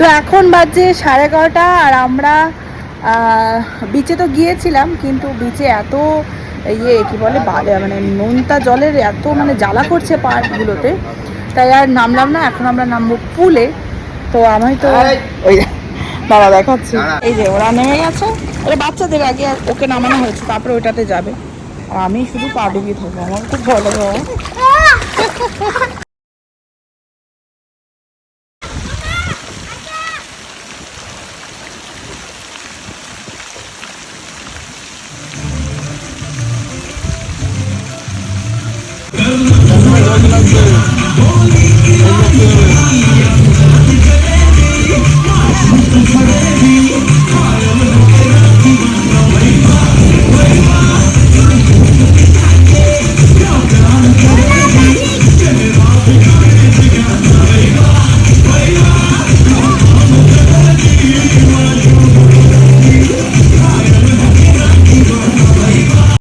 তো এখন বাজে 11:30 আর আমরা বিচে তো গিয়েছিলাম, কিন্তু বিচে এত কি বলে মানে নোনতা জলের এত মানে জ্বালা করছে পাড়গুলোতে, তাই আর নামলাম না। এখন আমরা নামবো পুলে। তো আমি তো ওই বাবা দেখাচ্ছি, এই যে ওরা নেমে গেছে। ওরা বাচ্চাদের আগে ওকে নামানো হয়েছে, তারপরে ওইটাতে যাবে। আর আমি শুধু পা ডুবিয়ে থাকবো, আমার খুব ভয় লাগে।